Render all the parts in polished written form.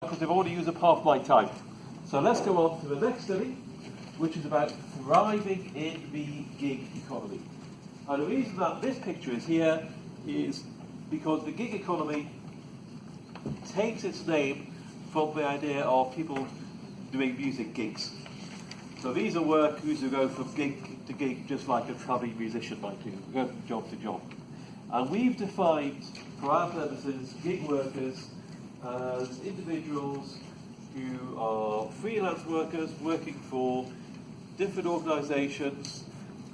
because I've already used up half my time. So let's go on to the next study, which is about thriving in the gig economy. And the reason that this picture is here is because the gig economy takes its name from the idea of people doing music gigs. So these are workers who go from gig to gig just like a travelling musician might do, go from job to job. And we've defined, for our purposes, gig workers as individuals who are freelance workers working for different organisations,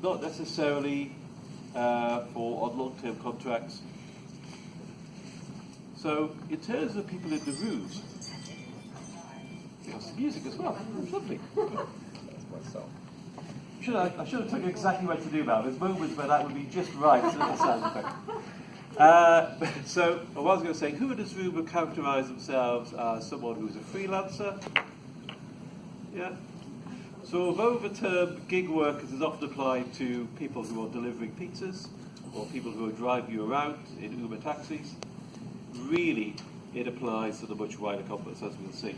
not necessarily on long-term contracts. So in terms of people in the room, there's some music as well. It's lovely. I should have told you exactly what to do about. There's moments where that would be just right as a sound effect. So I was going to say, who in this room would characterise themselves as someone who's a freelancer? Yeah. So although the term gig workers is often applied to people who are delivering pizzas or people who are driving you around in Uber taxis, really it applies to the much wider context, as we'll see.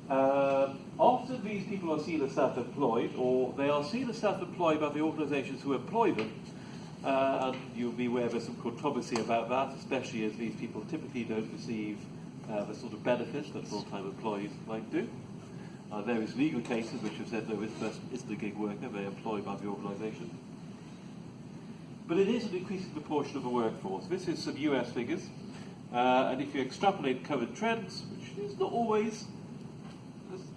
Often these people are seen as self-employed, or they are seen as self-employed by the organisations who employ them, and you'll be aware there's some controversy about that, especially as these people typically don't receive the sort of benefits that full-time employees might do. There is legal cases which have said, no, this person isn't a gig worker, they're employed by the organisation. But it is an increasing proportion of the workforce. This is some US figures, and if you extrapolate current trends, which is not always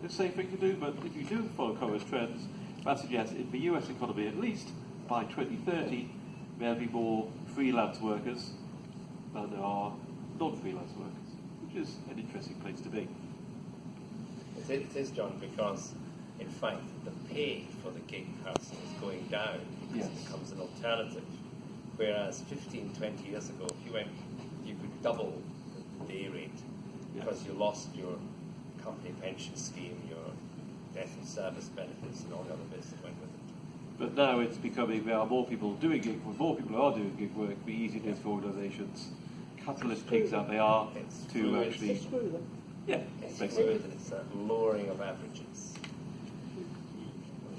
a safe thing to do, but if you do follow current trends, that suggests in the US economy, at least by 2030, there'll be more freelance workers than there are non-freelance workers, which is an interesting place to be. It is, John, because in fact the pay for the gig person is going down because it becomes an alternative. Whereas 15, 20 years ago, you could double the day rate because you lost your company pension scheme, your death and service benefits, and all the other bits that went with it. But now it's becoming, there are more people doing gig work, more people are doing gig work, the easier it is for organisations, capitalist pigs that they are, to actually... Yeah, it's basically. It's a lowering of averages.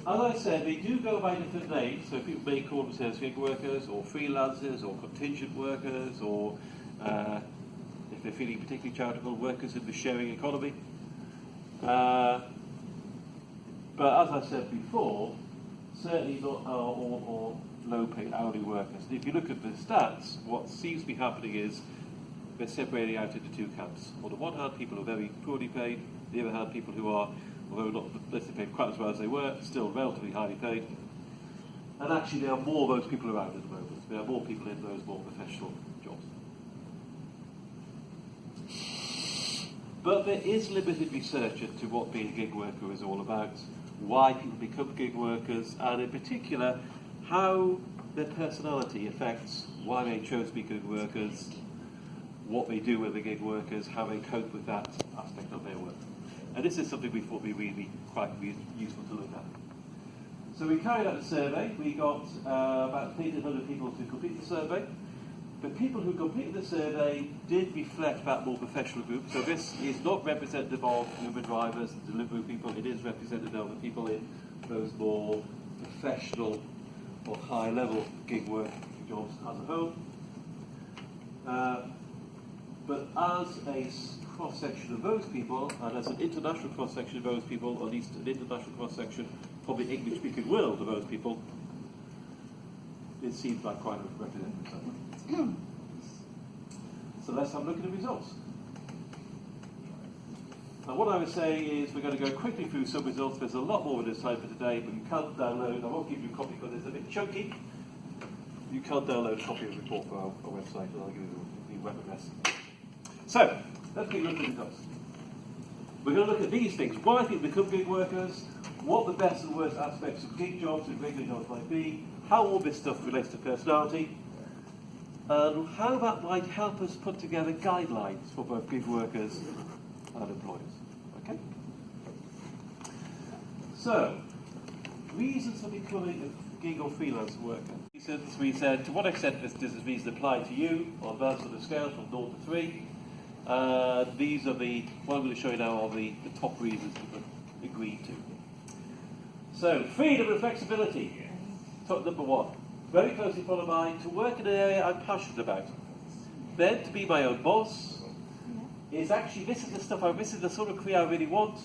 As I said, they do go by different names, so people may call themselves gig workers, or freelancers, or contingent workers, or if they're feeling particularly charitable, workers in the sharing economy. But as I said before, certainly not all low-paid hourly workers. And if you look at the stats, what seems to be happening is they're separating out into two camps. On the one hand, people are very poorly paid. On the other hand, people who are, although not necessarily paid quite as well as they were, still relatively highly paid. And actually, there are more of those people around at the moment. There are more people in those more professional jobs. But there is limited research into what being a gig worker is all about, why people become gig workers, and in particular, how their personality affects why they chose to be gig workers, what they do with the gig workers, how they cope with that aspect of their work. And this is something we thought would be really quite useful to look at. So we carried out a survey. We got about 1,800 people to complete the survey. The people who completed the survey did reflect that more professional group. So this is not representative of Uber drivers and delivery people. It is representative of the people in those more professional or high-level gig work jobs as a whole. But as a cross-section of those people, and as an international cross-section of those people, or at least an international cross-section of the English-speaking world of those people, it seems like quite a representative sample. So let's have a look at the results. Now what I would say is we're going to go quickly through some results. There's a lot more of this time for today, but you can download, I won't give you a copy because it's a bit chunky. You can download a copy of the report for our website, and I'll give you the web address. So, let's get a look at the results. We're going to look at these things. Why people become gig workers, what the best and worst aspects of gig jobs and regular jobs might be, how all this stuff relates to personality, and how that might help us put together guidelines for both gig workers and employers. Okay? So, reasons for becoming a gig or freelance worker. We said, to what extent does this reason apply to you on that sort of scale from 0 to 3? These are what I'm going to show you now are the top reasons people agreed to. So, freedom and flexibility. Top number one. Very closely followed by to work in an area I'm passionate about. Then to be my own boss. Is actually, this is the sort of career I really want.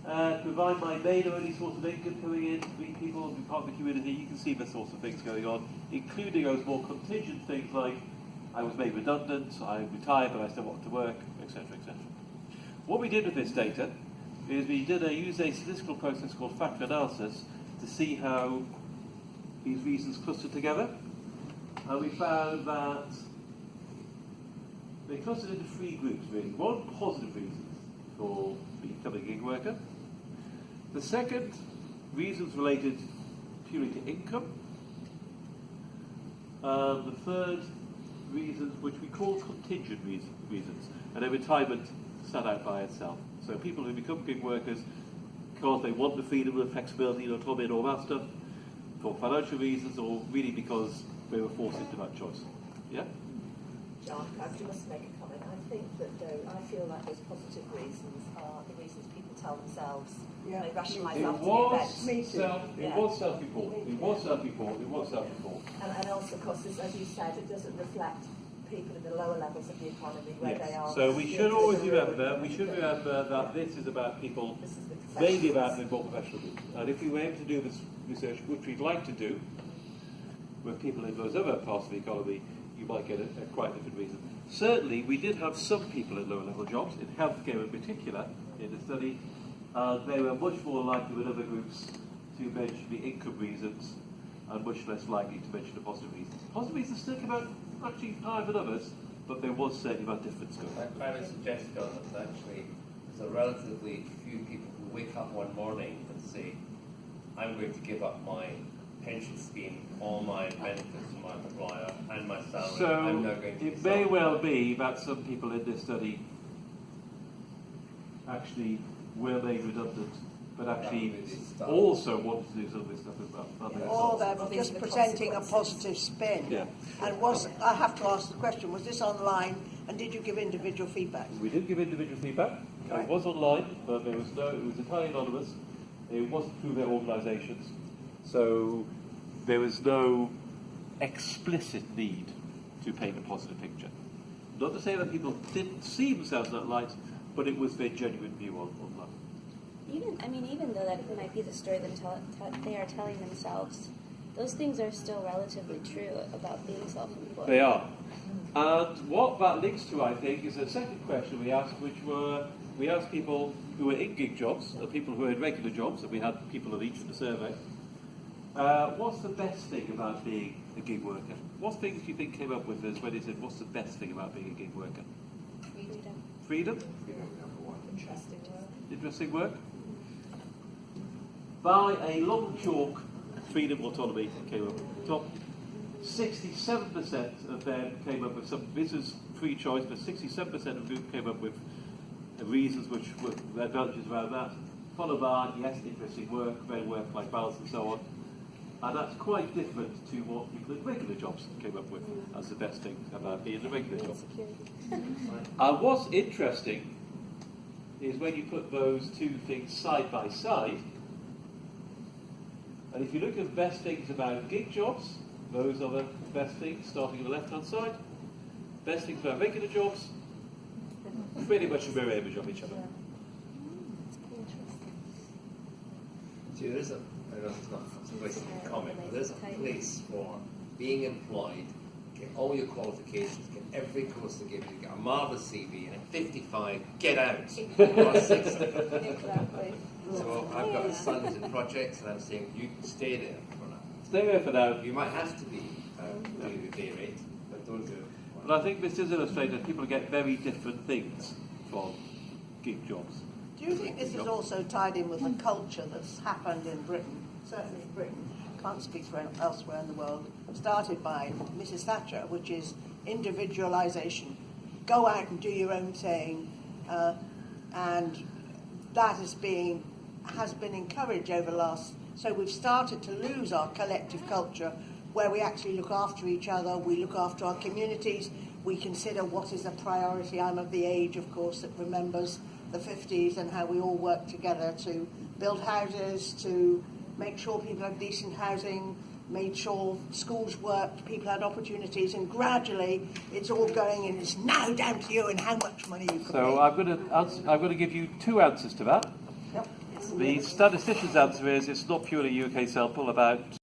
Provide my main or any source of income coming in, to meet people, be part of the community. You can see the sorts of things going on, including those more contingent things like I was made redundant, I retired but I still want to work, etc., etc. What we did with this data is we used a statistical process called factor analysis to see how these reasons clustered together, and we found that they clustered into three groups really. One, positive reasons for becoming a gig worker. The second, reasons related purely to income. The third, reasons which we call contingent reasons. And then retirement sat out by itself. So people who become gig workers because they want the freedom and flexibility and autonomy and all that stuff, for financial reasons, or really because they were forced into that choice. Yeah? John, I must make a comment. I think that though, I feel like those positive reasons are the reasons people tell themselves. Yeah. They rationalise It after the was event. self-report. And also, of course, as you said, it doesn't reflect people in the lower levels of the economy where they are. So we should always remember that this is about people, mainly about the more professional groups. And if we were able to do this research, which we'd like to do, with people in those other parts of the economy, you might get a quite different reason. Certainly, we did have some people in lower-level jobs, in healthcare in particular, in the study. They were much more likely than other groups to mention the income reasons, and much less likely to mention the positive reasons. Positive reasons still come out actually higher than others, but there was certainly that difference going on. I would suggest, John, that actually there's a relatively few people who wake up one morning and say, I'm going to give up my pension scheme, all my benefits from my employer, and my salary. So I'm now going to it may well be that some people in this study actually were made redundant, but actually also wanted to do some of this stuff as well. Or they're just presenting a positive spin. Yeah. And I have to ask the question, was this online and did you give individual feedback? We did give individual feedback. Right. It was online, but it was entirely anonymous. It wasn't through their organisations. So there was no explicit need to paint a positive picture. Not to say that people didn't see themselves in that light, but it was their genuine view on life. Even though that might be the story that they are telling themselves, those things are still relatively true about being self-employed. They are. And what that links to, I think, is a second question we asked, we asked people who were in gig jobs, and people who were in regular jobs, and we had people of each in the survey. What's the best thing about being a gig worker? What things do you think came up with us when they said, what's the best thing about being a gig worker? Freedom? Interesting work. Interesting work? By a long chalk, freedom, autonomy came up at the top. 67% of them came up with some, this is free choice, but 67% of the group came up with reasons which were the advantages around that, followed by, yes, interesting work, better work-life balance and so on. And that's quite different to what people in regular jobs came up with as the best thing about being a regular job. And what's interesting is when you put those two things side by side, and if you look at the best things about gig jobs, those are the best things, starting on the left-hand side. Best things about regular jobs, pretty much a mirror image of each other. See, there is I know it's not a place to comment, but there's a place for being employed, get all your qualifications, get every course they give you, get a marvellous CV, and at 55, get out. Or 60. Exactly. So I've got a son who's in projects, and I'm saying, you can stay there for now. Stay there for now. You might have to be doing the day rate, but don't do it. But I think this is illustrated that people get very different things from gig jobs. Do you think this is also tied in with the culture that's happened in Britain? Certainly in Britain, can't speak for elsewhere in the world, started by Mrs. Thatcher, which is individualisation. Go out and do your own thing, and that has been encouraged over the last. So we've started to lose our collective culture, where we actually look after each other, we look after our communities, we consider what is a priority. I'm of the age, of course, that remembers the 50s and how we all worked together to build houses, to make sure people had decent housing, made sure schools worked, people had opportunities, and gradually it's all going, and it's now down to you and how much money you can So make. I've got to give you two answers to that. Yep. The statistician's answer is it's not purely UK sample. About